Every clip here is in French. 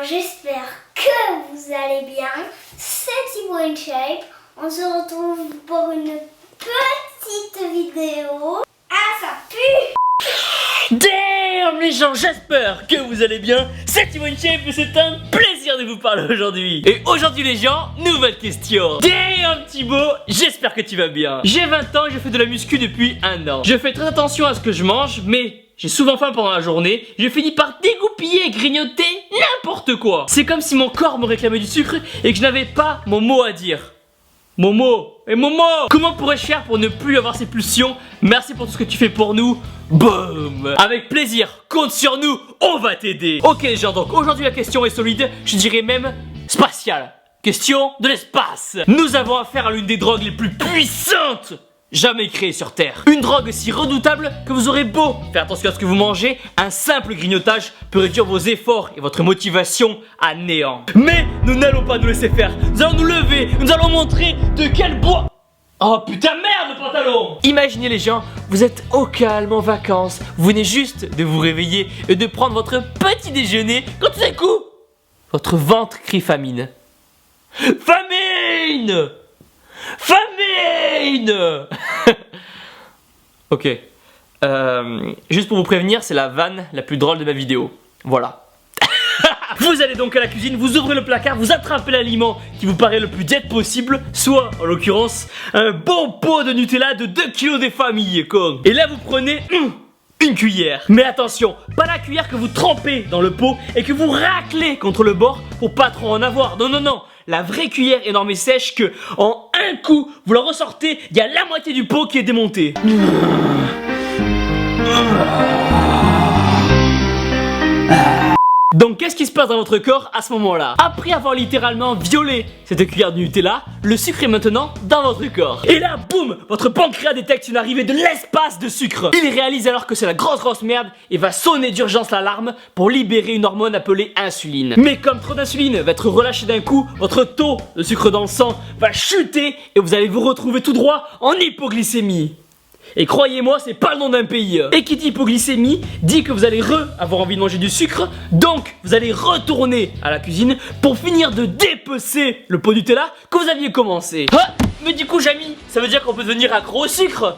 j'espère que vous allez bien. C'est Thibaut InShape. On se retrouve pour une petite vidéo. Ah, ça pue! Damn les gens, j'espère que vous allez bien. C'est Thibaut InShape et c'est un plaisir de vous parler aujourd'hui. Et aujourd'hui les gens, nouvelle question. Damn Thibaut, j'espère que tu vas bien. J'ai 20 ans et je fais de la muscu depuis 1 an. Je fais très attention à ce que je mange, mais j'ai souvent faim pendant la journée. Je finis par dégoupiller et grignoter n'importe quoi. C'est comme si mon corps me réclamait du sucre et que je n'avais pas mon mot à dire. Momo, et Momo, comment pourrais-je faire pour ne plus avoir ces pulsions? Merci pour tout ce que tu fais pour nous. Boum. Avec plaisir, compte sur nous, on va t'aider. Ok les gens, donc aujourd'hui la question est solide, je dirais même spatiale. Question de l'espace. Nous avons affaire à l'une des drogues les plus puissantes jamais créée sur Terre. Une drogue si redoutable que vous aurez beau faire attention à ce que vous mangez, un simple grignotage peut réduire vos efforts et votre motivation à néant. Mais nous n'allons pas nous laisser faire. Nous allons nous lever, nous allons montrer de quel bois... Oh putain merde le pantalon! Imaginez les gens, vous êtes au calme en vacances, vous venez juste de vous réveiller et de prendre votre petit déjeuner quand tout d'un coup, votre ventre crie famine. Famine! Famine! Ok. Juste pour vous prévenir, c'est la vanne la plus drôle de ma vidéo. Voilà. Vous allez donc à la cuisine, vous ouvrez le placard, vous attrapez l'aliment qui vous paraît le plus diète possible, soit, en l'occurrence, un bon pot de Nutella de 2 kg des familles, con. Et là, vous prenez une cuillère. Mais attention, pas la cuillère que vous trempez dans le pot et que vous raclez contre le bord pour pas trop en avoir. Non, non, non. La vraie cuillère énorme et sèche que, en un coup, vous la ressortez, il y a la moitié du pot qui est démonté. Donc qu'est-ce qui se passe dans votre corps à ce moment-là? Après avoir littéralement violé cette cuillère de Nutella, le sucre est maintenant dans votre corps. Et là, boum, votre pancréas détecte une arrivée de l'espace de sucre. Il réalise alors que c'est la grosse merde et va sonner d'urgence l'alarme pour libérer une hormone appelée insuline. Mais comme trop d'insuline va être relâché d'un coup, votre taux de sucre dans le sang va chuter et vous allez vous retrouver tout droit en hypoglycémie. Et croyez-moi, c'est pas le nom d'un pays. Et qui dit hypoglycémie dit que vous allez avoir envie de manger du sucre. Donc vous allez retourner à la cuisine pour finir de dépecer le pot Nutella que vous aviez commencé. Ah, mais du coup Jamy, ça veut dire qu'on peut devenir accro au sucre?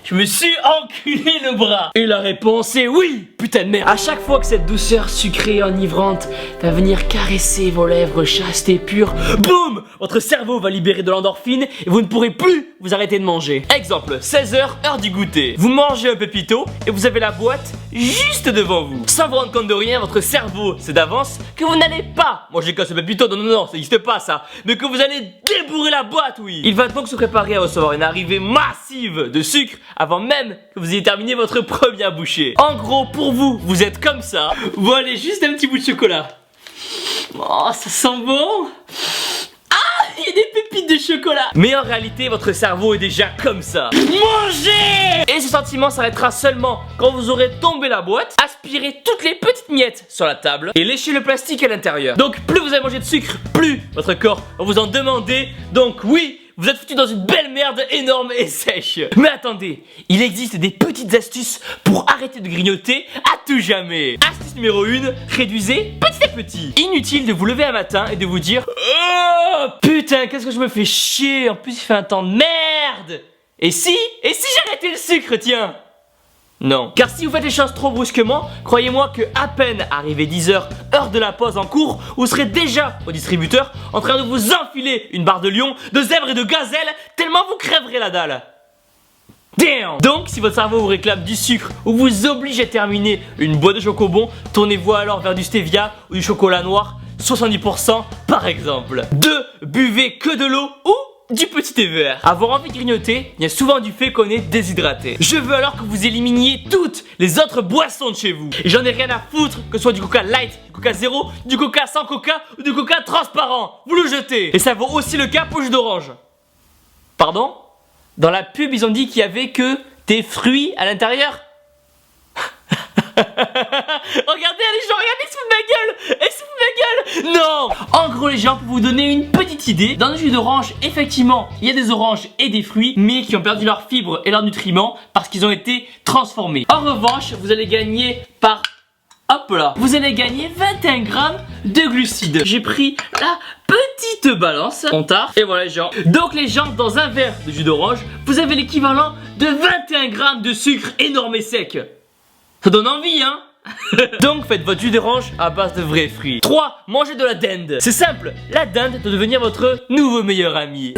Je me suis enculé le bras. Et la réponse est oui, putain de merde. À chaque fois que cette douceur sucrée et enivrante va venir caresser vos lèvres chastes et pures, boum, votre cerveau va libérer de l'endorphine et vous ne pourrez plus vous arrêter de manger. Exemple, 16h, heure du goûter. Vous mangez un pépito et vous avez la boîte juste devant vous. Sans vous rendre compte de rien, votre cerveau sait d'avance que vous n'allez pas manger que ce pépito, non, ça n'existe pas ça. Mais que vous allez débourrer la boîte, oui. Il va donc se préparer à recevoir une arrivée massive de sucre avant même que vous ayez terminé votre première bouchée. En gros, pour vous, vous êtes comme ça. Vous allez juste un petit bout de chocolat. Oh, ça sent bon. Ah, il y a des pépites de chocolat. Mais en réalité, votre cerveau est déjà comme ça. Mangez! Et ce sentiment s'arrêtera seulement quand vous aurez tombé la boîte, aspiré toutes les petites miettes sur la table et léché le plastique à l'intérieur. Donc plus vous allez manger de sucre, plus votre corps va vous en demander. Donc oui, vous êtes foutu dans une belle merde énorme et sèche. Mais attendez, il existe des petites astuces pour arrêter de grignoter à tout jamais. Astuce numéro 1, réduisez petit à petit. Inutile de vous lever un matin et de vous dire oh putain, qu'est-ce que je me fais chier. En plus il fait un temps de merde. Et si j'arrêtais le sucre, tiens? Non. Car si vous faites les choses trop brusquement, croyez-moi que à peine arrivé 10h, heure de la pause en cours, vous serez déjà au distributeur en train de vous enfiler une barre de lion, de zèbre et de gazelle, tellement vous crèverez la dalle. Damn. Donc si votre cerveau vous réclame du sucre ou vous oblige à terminer une boîte de chocobon, tournez-vous alors vers du stevia ou du chocolat noir, 70% par exemple. 2. Buvez que de l'eau ou du petit thé vert. Avoir envie de grignoter vient souvent du fait qu'on est déshydraté. Je veux alors que vous éliminiez toutes les autres boissons de chez vous. Et j'en ai rien à foutre que ce soit du coca light, du coca zéro, du coca sans coca ou du coca transparent. Vous le jetez. Et ça vaut aussi le cas pour le jus d'orange. Pardon? Dans la pub ils ont dit qu'il y avait que des fruits à l'intérieur. Regardez les gens, regardez, ils se foutent de ma gueule. Ils se foutent de ma gueule. Non. En gros les gens, pour vous donner une petite idée, dans le jus d'orange, effectivement, il y a des oranges et des fruits, mais qui ont perdu leurs fibres et leurs nutriments parce qu'ils ont été transformés. En revanche, vous allez gagner par hop là, vous allez gagner 21 grammes de glucides. J'ai pris la petite balance, on tard, et voilà les gens. Donc les gens, dans un verre de jus d'orange, vous avez l'équivalent de 21 grammes de sucre énorme et sec. Ça donne envie, hein? Donc faites votre jus d'orange à base de vrais fruits. 3. Mangez de la dinde. C'est simple, la dinde doit devenir votre nouveau meilleur ami.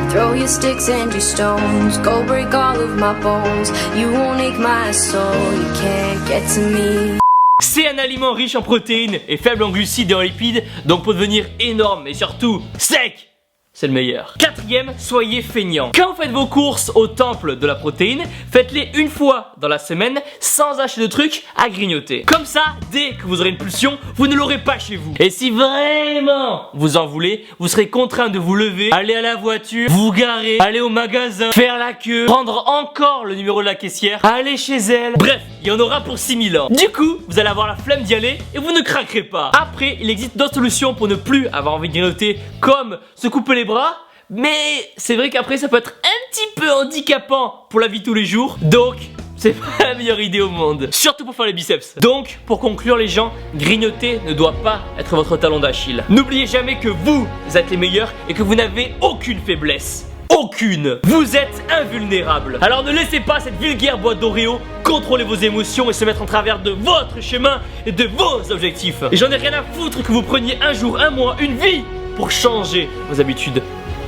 Throw your sticks and your stones, go break all of my bones. You won't ache my soul, you can't get to me. C'est un aliment riche en protéines et faible en glucides et en lipides, donc pour devenir énorme et surtout sec, c'est le meilleur. 4ème, soyez feignant. Quand vous faites vos courses au temple de la protéine, faites-les une fois dans la semaine sans acheter de trucs à grignoter. Comme ça, dès que vous aurez une pulsion, vous ne l'aurez pas chez vous. Et si vraiment vous en voulez, vous serez contraint de vous lever, aller à la voiture, vous garer, aller au magasin, faire la queue, prendre encore le numéro de la caissière, aller chez elle. Bref, il y en aura pour 6000 ans. Du coup, vous allez avoir la flemme d'y aller et vous ne craquerez pas. Après, il existe d'autres solutions pour ne plus avoir envie de grignoter, comme se couper les bras, mais c'est vrai qu'après ça peut être un petit peu handicapant pour la vie de tous les jours, donc c'est pas la meilleure idée au monde, surtout pour faire les biceps. Donc pour conclure les gens, grignoter ne doit pas être votre talon d'Achille. N'oubliez jamais que vous êtes les meilleurs et que vous n'avez aucune faiblesse. Aucune. Vous êtes invulnérable. Alors ne laissez pas cette vulgaire boîte d'Oreo contrôler vos émotions et se mettre en travers de votre chemin et de vos objectifs. Et j'en ai rien à foutre que vous preniez un jour, un mois, une vie pour changer vos habitudes.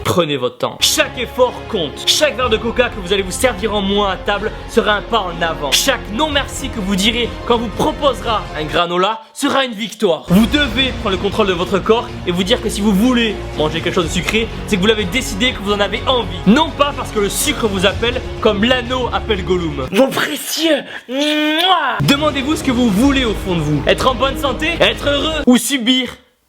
Prenez votre temps. Chaque effort compte. Chaque verre de coca que vous allez vous servir en moins à table sera un pas en avant. Chaque non merci que vous direz quand vous proposera un granola sera une victoire. Vous devez prendre le contrôle de votre corps et vous dire que si vous voulez manger quelque chose de sucré, c'est que vous l'avez décidé, que vous en avez envie. Non pas parce que le sucre vous appelle comme l'anneau appelle Gollum. Mon précieux. Demandez-vous ce que vous voulez au fond de vous. Être en bonne santé, être heureux ou subir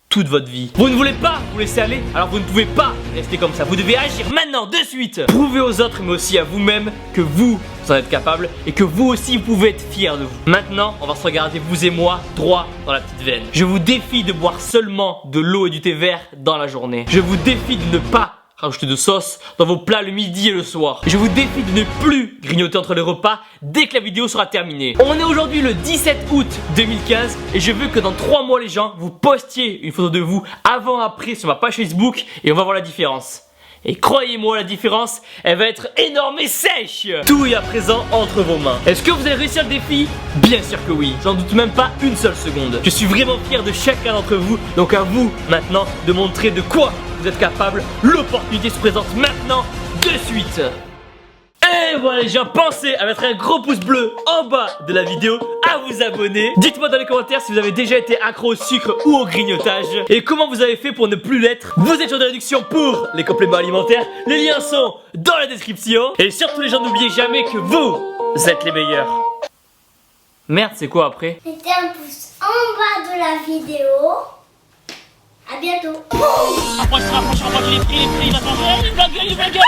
toute votre vie. Vous ne voulez pas vous laisser aller, alors vous ne pouvez pas rester comme ça. Vous devez agir maintenant, de suite. Prouvez aux autres, mais aussi à vous-même, que vous en êtes capable et que vous aussi vous pouvez être fier de vous. Maintenant, on va se regarder, vous et moi, droit dans la petite veine. Je vous défie de boire seulement de l'eau et du thé vert dans la journée. Je vous défie de ne pas rajouter de sauce dans vos plats le midi et le soir. Je vous défie de ne plus grignoter entre les repas dès que la vidéo sera terminée. On est aujourd'hui le 17 août 2015 et je veux que dans 3 mois les gens, vous postiez une photo de vous avant-après sur ma page Facebook et on va voir la différence. Et croyez-moi, la différence, elle va être énorme et sèche. Tout est à présent entre vos mains. Est-ce que vous allez réussir le défi? Bien sûr que oui, j'en doute même pas une seule seconde. Je suis vraiment fier de chacun d'entre vous, donc à vous maintenant de montrer de quoi vous êtes capable. L'opportunité se présente maintenant, de suite. Et voilà les gens, pensez à mettre un gros pouce bleu en bas de la vidéo, à vous abonner. Dites-moi dans les commentaires si vous avez déjà été accro au sucre ou au grignotage et comment vous avez fait pour ne plus l'être. Vous êtes sur des réductions pour les compléments alimentaires. Les liens sont dans la description. Et surtout les gens, n'oubliez jamais que vous êtes les meilleurs. Merde, c'est quoi après? Mettez un pouce en bas de la vidéo. À bientôt. Approche-toi, il est pris, il va s'en faire, il va gueule.